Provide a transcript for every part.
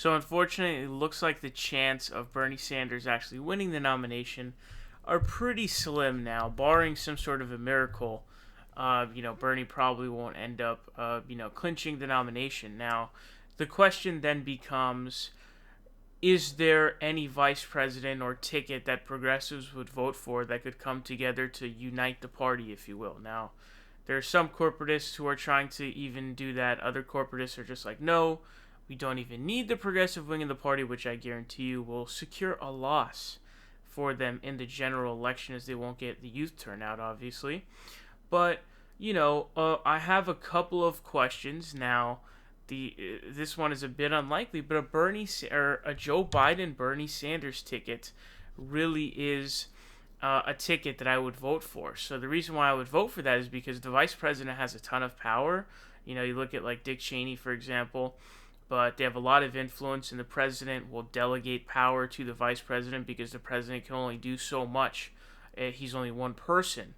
So unfortunately, it looks like the chance of Bernie Sanders actually winning the nomination are pretty slim now, barring some sort of a miracle. Bernie probably won't end up, clinching the nomination. Now, the question then becomes: is there any vice president or ticket that progressives would vote for that could come together to unite the party, if you will? Now, there are some corporatists who are trying to even do that. Other corporatists are just like, no, we don't even need the progressive wing of the party, which I guarantee you will secure a loss for them in the general election, as they won't get the youth turnout, obviously. But I have a couple of questions now. This one is a bit unlikely, but a Joe Biden Bernie Sanders ticket really is a ticket that I would vote for. So the reason why I would vote for that is because the vice president has a ton of power. You look at like Dick Cheney, for example, but they have a lot of influence, and the president will delegate power to the vice president because the president can only do so much. He's only one person.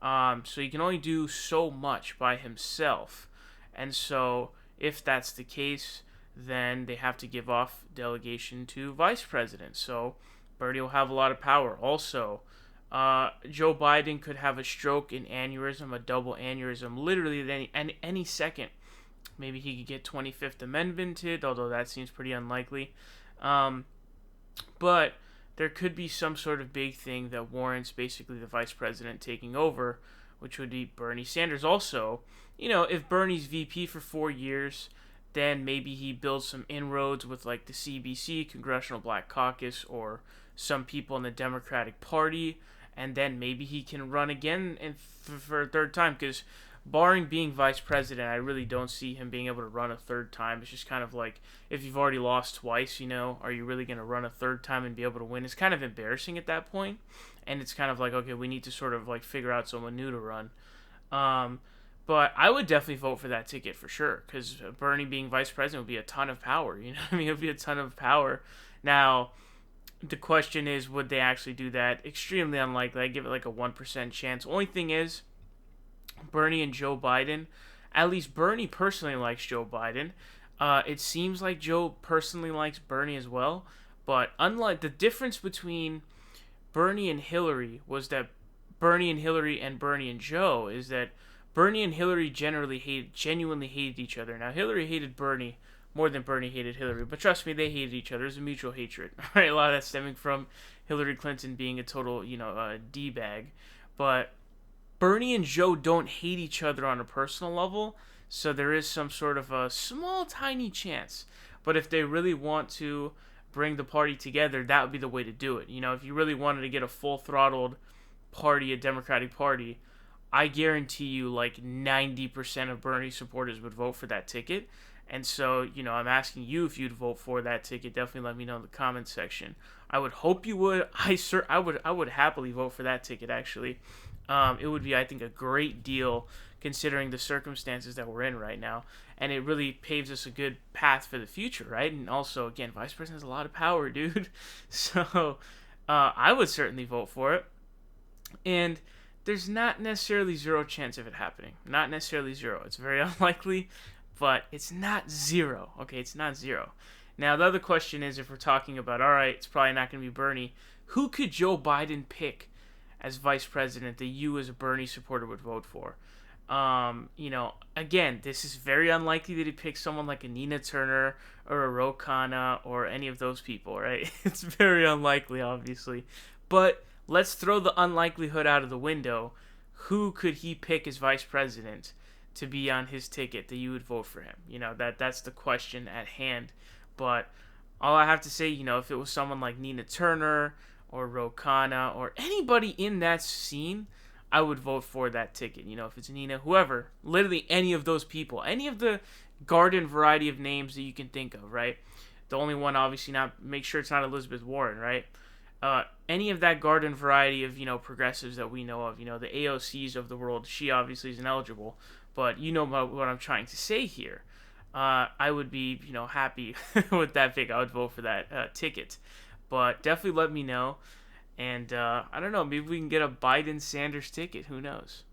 So he can only do so much by himself. And so if that's the case, then they have to give off delegation to vice president. So Bernie will have a lot of power. Also, Joe Biden could have a stroke, an aneurysm, a double aneurysm, literally at any second. Maybe he could get 25th Amendmented, although that seems pretty unlikely. But there could be some sort of big thing that warrants basically the vice president taking over, which would be Bernie Sanders. Also, if Bernie's VP for 4 years, then maybe he builds some inroads with like the CBC, Congressional Black Caucus, or some people in the Democratic Party, and then maybe he can run again for a third time, because barring being vice president, I really don't see him being able to run a third time. It's just kind of like, if you've already lost twice, are you really going to run a third time and be able to win? It's kind of embarrassing at that point, and it's kind of like, okay, we need to sort of like figure out someone new to run. But I would definitely vote for that ticket for sure, because Bernie being vice president would be a ton of power. It would be a ton of power. Now, the question is, would they actually do that? Extremely unlikely. I give it like a 1% chance. Only thing is, Bernie and Joe Biden, at least Bernie personally likes Joe Biden. It seems like Joe personally likes Bernie as well. But unlike the difference between Bernie and Hillary was that Bernie and Hillary and Bernie and Joe is that Bernie and Hillary genuinely hated each other. Now, Hillary hated Bernie more than Bernie hated Hillary, but trust me, they hated each other. There's a mutual hatred. Right? A lot of that stemming from Hillary Clinton being a total, D-bag. But Bernie and Joe don't hate each other on a personal level, so there is some sort of a small, tiny chance. But if they really want to bring the party together, that would be the way to do it. If you really wanted to get a full-throttled party, a Democratic Party, I guarantee you like 90% of Bernie supporters would vote for that ticket. And so, I'm asking you if you'd vote for that ticket. Definitely let me know in the comments section. I would hope you would. I would happily vote for that ticket, actually. It would be, I think, a great deal considering the circumstances that we're in right now. And it really paves us a good path for the future, right? And also, again, vice president has a lot of power, dude. So, I would certainly vote for it. And there's not necessarily zero chance of it happening. Not necessarily zero. It's very unlikely, but it's not zero. Okay, it's not zero. Now, the other question is, if we're talking about, all right, it's probably not going to be Bernie, who could Joe Biden pick as vice president that you as a Bernie supporter would vote for? Again, this is very unlikely that he picks someone like a Nina Turner or a Ro Khanna or any of those people, right? It's very unlikely, obviously. But let's throw the unlikelihood out of the window. Who could he pick as vice president to be on his ticket that you would vote for him? That's the question at hand. But all I have to say, if it was someone like Nina Turner or Ro Khanna or anybody in that scene, I would vote for that ticket. If it's Nina, whoever, literally any of those people, any of the garden variety of names that you can think of, right? The only one, obviously, make sure it's not Elizabeth Warren, right? Any of that garden variety of, progressives that we know of, the AOCs of the world. She obviously is ineligible, but you know about what I'm trying to say here. I would be, happy with that pick. I would vote for that ticket. But definitely let me know. And I don't know, maybe we can get a Biden-Sanders ticket. Who knows?